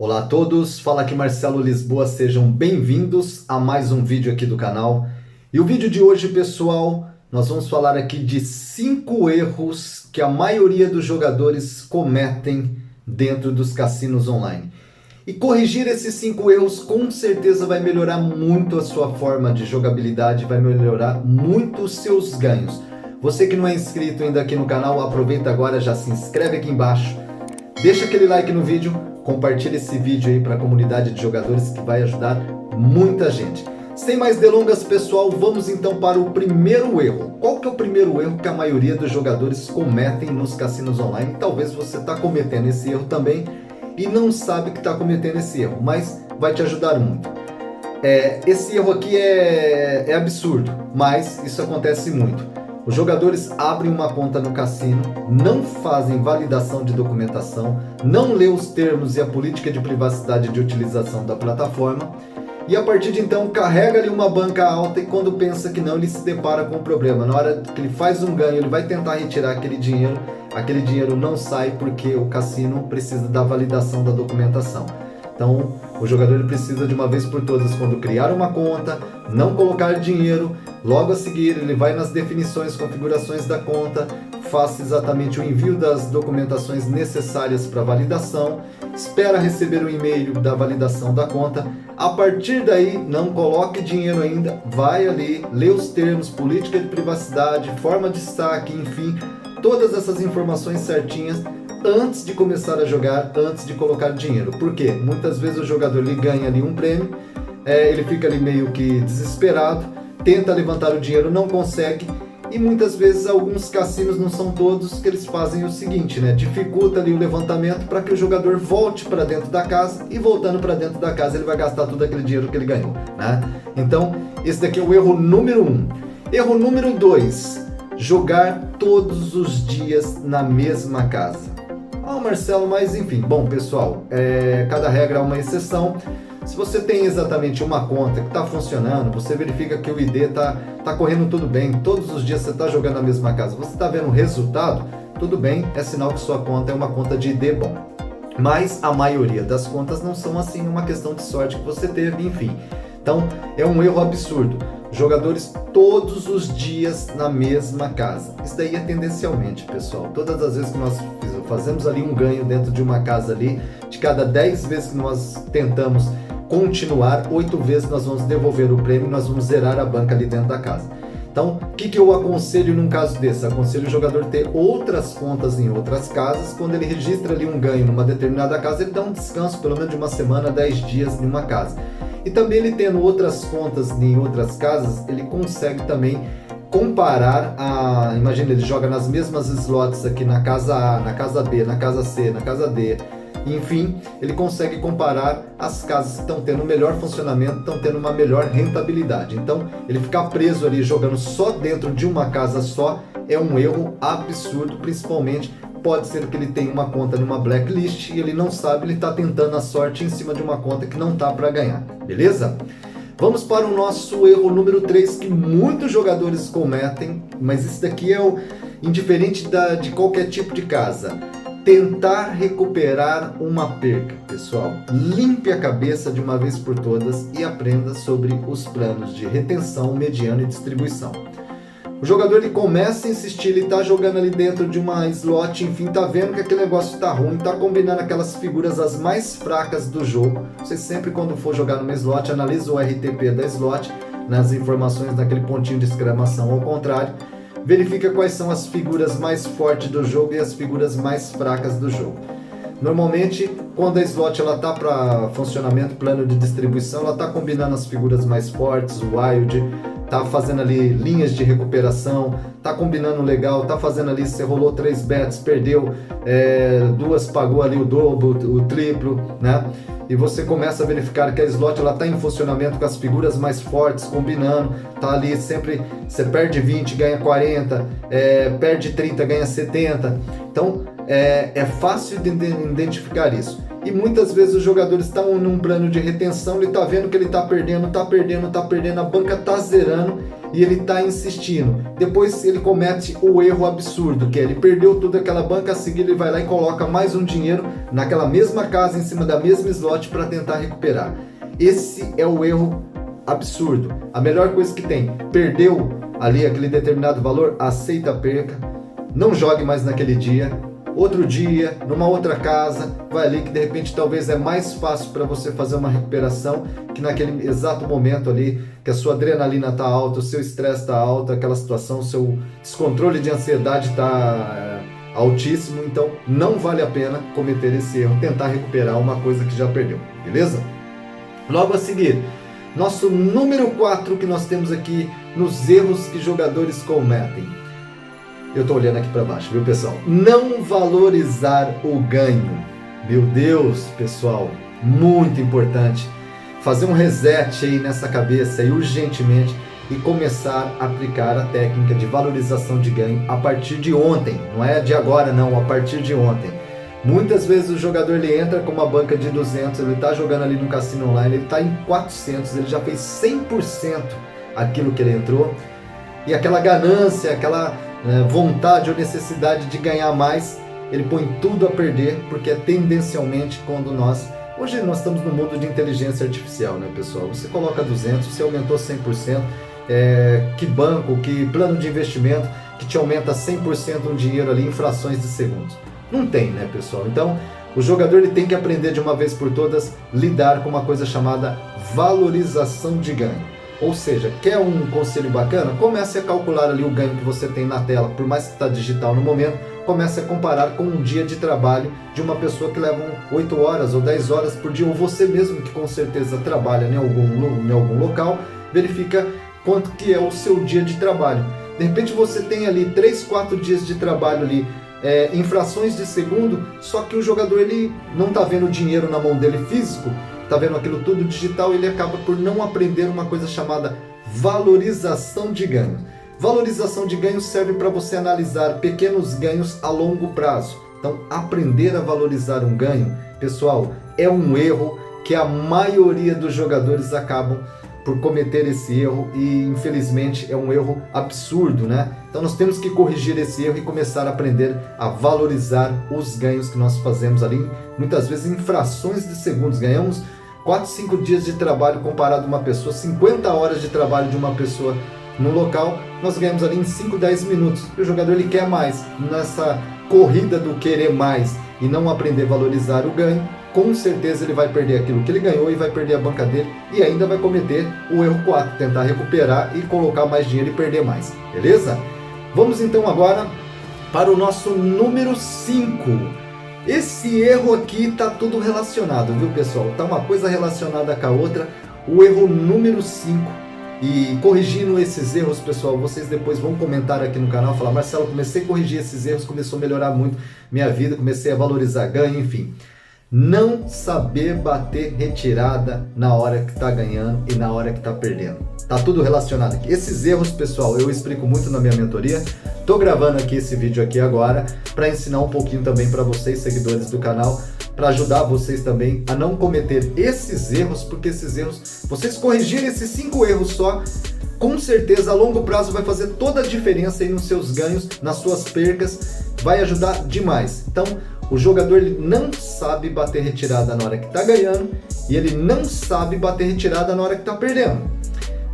Olá a todos, fala aqui Marcelo Lisboa, sejam bem-vindos a mais um vídeo aqui do canal. E o vídeo de hoje, pessoal, nós vamos falar aqui de 5 erros que a maioria dos jogadores cometem dentro dos cassinos online. E corrigir esses 5 erros com certeza vai melhorar muito a sua forma de jogabilidade, vai melhorar muito os seus ganhos. Você que não é inscrito ainda aqui no canal, aproveita agora, já se inscreve aqui embaixo, deixa aquele like no vídeo, compartilhe esse vídeo aí para a comunidade de jogadores que vai ajudar muita gente. Sem mais delongas, pessoal, vamos então para o primeiro erro. Qual que é o primeiro erro que a maioria dos jogadores cometem nos cassinos online? Talvez você está cometendo esse erro também e não sabe que está cometendo esse erro, mas vai te ajudar muito. Esse erro aqui é absurdo, mas isso acontece muito. Os jogadores abrem uma conta no cassino, não fazem validação de documentação, não lê os termos e a política de privacidade de utilização da plataforma e a partir de então carrega ali uma banca alta e quando pensa que não, ele se depara com um problema. Na hora que ele faz um ganho, ele vai tentar retirar aquele dinheiro não sai porque o cassino precisa da validação da documentação. Então, o jogador precisa de uma vez por todas, quando criar uma conta, não colocar dinheiro, logo a seguir ele vai nas definições, configurações da conta, faça exatamente o envio das documentações necessárias para validação, espera receber o e-mail da validação da conta, a partir daí não coloque dinheiro ainda, vai ali, lê os termos, política de privacidade, forma de saque, enfim, todas essas informações certinhas, antes de começar a jogar, antes de colocar dinheiro. Por quê? Muitas vezes o jogador ele ganha ali um prêmio, ele fica ali meio que desesperado, tenta levantar o dinheiro, não consegue, e muitas vezes alguns cassinos, não são todos, que eles fazem o seguinte, né? Dificulta ali o levantamento para que o jogador volte para dentro da casa, e voltando para dentro da casa ele vai gastar todo aquele dinheiro que ele ganhou, né? Então, esse daqui é o erro número 1. Erro número 2, jogar todos os dias na mesma casa. Marcelo, mas enfim, bom pessoal, cada regra é uma exceção. Se você tem exatamente uma conta que está funcionando, você verifica que o ID está correndo tudo bem, todos os dias você está jogando na mesma casa, você está vendo o resultado, tudo bem, é sinal que sua conta é uma conta de ID bom. Mas a maioria das contas não são assim, uma questão de sorte que você teve, enfim. Então é um erro absurdo. Jogadores todos os dias na mesma casa. Isso daí é tendencialmente, pessoal. Todas as vezes que nós fazemos ali um ganho dentro de uma casa ali, de cada 10 vezes que nós tentamos continuar, 8 vezes nós vamos devolver o prêmio e nós vamos zerar a banca ali dentro da casa. Então, o que eu aconselho num caso desse? Aconselho o jogador ter outras contas em outras casas. Quando ele registra ali um ganho numa determinada casa, ele dá um descanso pelo menos de uma semana, 10 dias em uma casa. E também ele tendo outras contas em outras casas, ele consegue também comparar imagina, ele joga nas mesmas slots aqui na casa A, na casa B, na casa C, na casa D, enfim, ele consegue comparar as casas que estão tendo um melhor funcionamento, estão tendo uma melhor rentabilidade. Então, ele ficar preso ali jogando só dentro de uma casa só é um erro absurdo, principalmente pode ser que ele tenha uma conta numa blacklist e ele não sabe, ele está tentando a sorte em cima de uma conta que não está para ganhar, beleza? Vamos para o nosso erro número 3 que muitos jogadores cometem, mas isso daqui é indiferente de qualquer tipo de casa. Tentar recuperar uma perca, pessoal. Limpe a cabeça de uma vez por todas e aprenda sobre os planos de retenção, mediano e distribuição. O jogador ele começa a insistir, ele está jogando ali dentro de uma slot, enfim, tá vendo que aquele negócio está ruim, tá combinando aquelas figuras as mais fracas do jogo. Você sempre quando for jogar numa slot, analisa o RTP da slot, nas informações naquele pontinho de exclamação ao contrário, verifica quais são as figuras mais fortes do jogo e as figuras mais fracas do jogo. Normalmente, quando a slot ela tá para funcionamento, plano de distribuição, ela tá combinando as figuras mais fortes, o wild, tá fazendo ali linhas de recuperação, tá combinando legal, tá fazendo ali, você rolou 3 bets, perdeu 2, pagou ali o dobro, o triplo, né? E você começa a verificar que a slot ela tá em funcionamento com as figuras mais fortes, combinando, tá ali sempre, você perde 20, ganha 40, perde 30, ganha 70, então é fácil de identificar isso. E muitas vezes os jogadores estão num plano de retenção, ele está vendo que ele está perdendo, a banca está zerando e ele está insistindo. Depois ele comete o erro absurdo, que é ele perdeu toda aquela banca, a seguir ele vai lá e coloca mais um dinheiro naquela mesma casa, em cima da mesma slot para tentar recuperar. Esse é o erro absurdo. A melhor coisa que tem, perdeu ali aquele determinado valor, aceita a perca, não jogue mais naquele dia. Outro dia, numa outra casa, vai ali que de repente talvez é mais fácil para você fazer uma recuperação que naquele exato momento ali que a sua adrenalina está alta, o seu estresse está alto, aquela situação, o seu descontrole de ansiedade está altíssimo, então não vale a pena cometer esse erro, tentar recuperar uma coisa que já perdeu, beleza? Logo a seguir, nosso número 4 que nós temos aqui nos erros que jogadores cometem. Eu tô olhando aqui para baixo, viu, pessoal? Não valorizar o ganho. Meu Deus, pessoal, muito importante. Fazer um reset aí nessa cabeça aí urgentemente e começar a aplicar a técnica de valorização de ganho a partir de ontem. Não é de agora, não, a partir de ontem. Muitas vezes o jogador ele entra com uma banca de 200, ele tá jogando ali no cassino online, ele tá em 400, ele já fez 100% aquilo que ele entrou. E aquela ganância, aquela vontade ou necessidade de ganhar mais, ele põe tudo a perder, porque é tendencialmente quando hoje nós estamos no mundo de inteligência artificial, né, pessoal? Você coloca 200, você aumentou 100%, que banco, que plano de investimento que te aumenta 100% um dinheiro ali em frações de segundos? Não tem, né, pessoal? Então, o jogador ele tem que aprender de uma vez por todas lidar com uma coisa chamada valorização de ganho. Ou seja, quer um conselho bacana? Comece a calcular ali o ganho que você tem na tela, por mais que está digital no momento, comece a comparar com um dia de trabalho de uma pessoa que leva 8 horas ou 10 horas por dia, ou você mesmo que com certeza trabalha em algum local, verifica quanto que é o seu dia de trabalho. De repente você tem ali 3, 4 dias de trabalho ali, em frações de segundo, só que o jogador ele não está vendo o dinheiro na mão dele físico, está vendo aquilo tudo digital, ele acaba por não aprender uma coisa chamada valorização de ganho. Valorização de ganho serve para você analisar pequenos ganhos a longo prazo. Então, aprender a valorizar um ganho, pessoal, é um erro que a maioria dos jogadores acabam por cometer esse erro e, infelizmente, é um erro absurdo, né? Então, nós temos que corrigir esse erro e começar a aprender a valorizar os ganhos que nós fazemos ali, muitas vezes em frações de segundos. Ganhamos 4, 5 dias de trabalho comparado a uma pessoa, 50 horas de trabalho de uma pessoa no local, nós ganhamos ali em 5, 10 minutos. E o jogador ele quer mais. Nessa corrida do querer mais e não aprender a valorizar o ganho, com certeza ele vai perder aquilo que ele ganhou e vai perder a banca dele e ainda vai cometer o erro 4, tentar recuperar e colocar mais dinheiro e perder mais, beleza? Vamos então agora para o nosso número 5. Esse erro aqui tá tudo relacionado, viu, pessoal? Tá uma coisa relacionada com a outra. O erro número 5. E corrigindo esses erros, pessoal, vocês depois vão comentar aqui no canal, falar: Marcelo, comecei a corrigir esses erros, começou a melhorar muito minha vida, comecei a valorizar ganho, enfim. Não saber bater retirada na hora que tá ganhando e na hora que tá perdendo. Tá tudo relacionado aqui. Esses erros, pessoal, eu explico muito na minha mentoria. Tô gravando aqui esse vídeo aqui agora para ensinar um pouquinho também para vocês, seguidores do canal, para ajudar vocês também a não cometer esses erros, porque esses erros, vocês corrigirem esses 5 erros só, com certeza a longo prazo vai fazer toda a diferença aí nos seus ganhos, nas suas percas, vai ajudar demais. Então, o jogador ele não sabe bater retirada na hora que está ganhando e ele não sabe bater retirada na hora que está perdendo.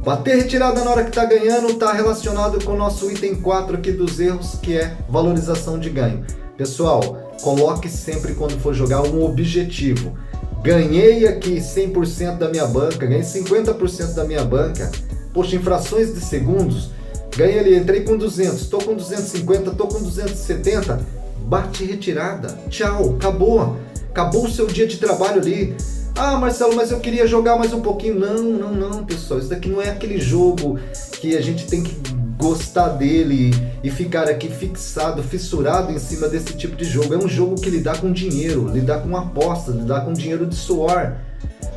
Bater retirada na hora que está ganhando está relacionado com o nosso item 4 aqui dos erros, que é valorização de ganho. Pessoal, coloque sempre quando for jogar um objetivo. Ganhei aqui 100% da minha banca, ganhei 50% da minha banca. Poxa, em frações de segundos, ganhei ali, entrei com 200, estou com 250, estou com 270. Bate retirada, tchau, acabou o seu dia de trabalho ali. Ah, Marcelo, mas eu queria jogar mais um pouquinho. Não, pessoal, isso daqui não é aquele jogo que a gente tem que gostar dele e ficar aqui fixado, fissurado em cima desse tipo de jogo. É um jogo que lidar com dinheiro, lidar com apostas, lidar com dinheiro de suor.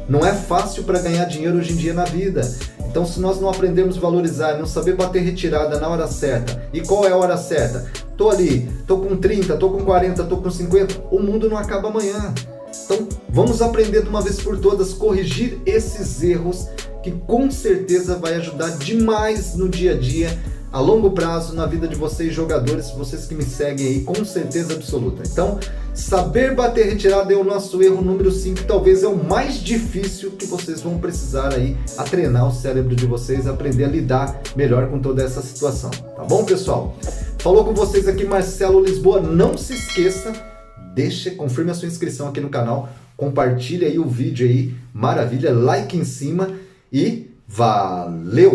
Não é fácil para ganhar dinheiro hoje em dia na vida. Então, se nós não aprendermos a valorizar, não saber bater retirada na hora certa, e qual é a hora certa? Tô ali, tô com 30, tô com 40, tô com 50, o mundo não acaba amanhã. Então, vamos aprender de uma vez por todas, corrigir esses erros que com certeza vai ajudar demais no dia a dia, a longo prazo, na vida de vocês jogadores, vocês que me seguem aí, com certeza absoluta. Então, saber bater retirada é o nosso erro número 5, talvez é o mais difícil que vocês vão precisar aí a treinar o cérebro de vocês, aprender a lidar melhor com toda essa situação. Tá bom, pessoal? Falou com vocês aqui Marcelo Lisboa, não se esqueça, confirme a sua inscrição aqui no canal, compartilhe aí o vídeo aí, maravilha, like em cima e valeu!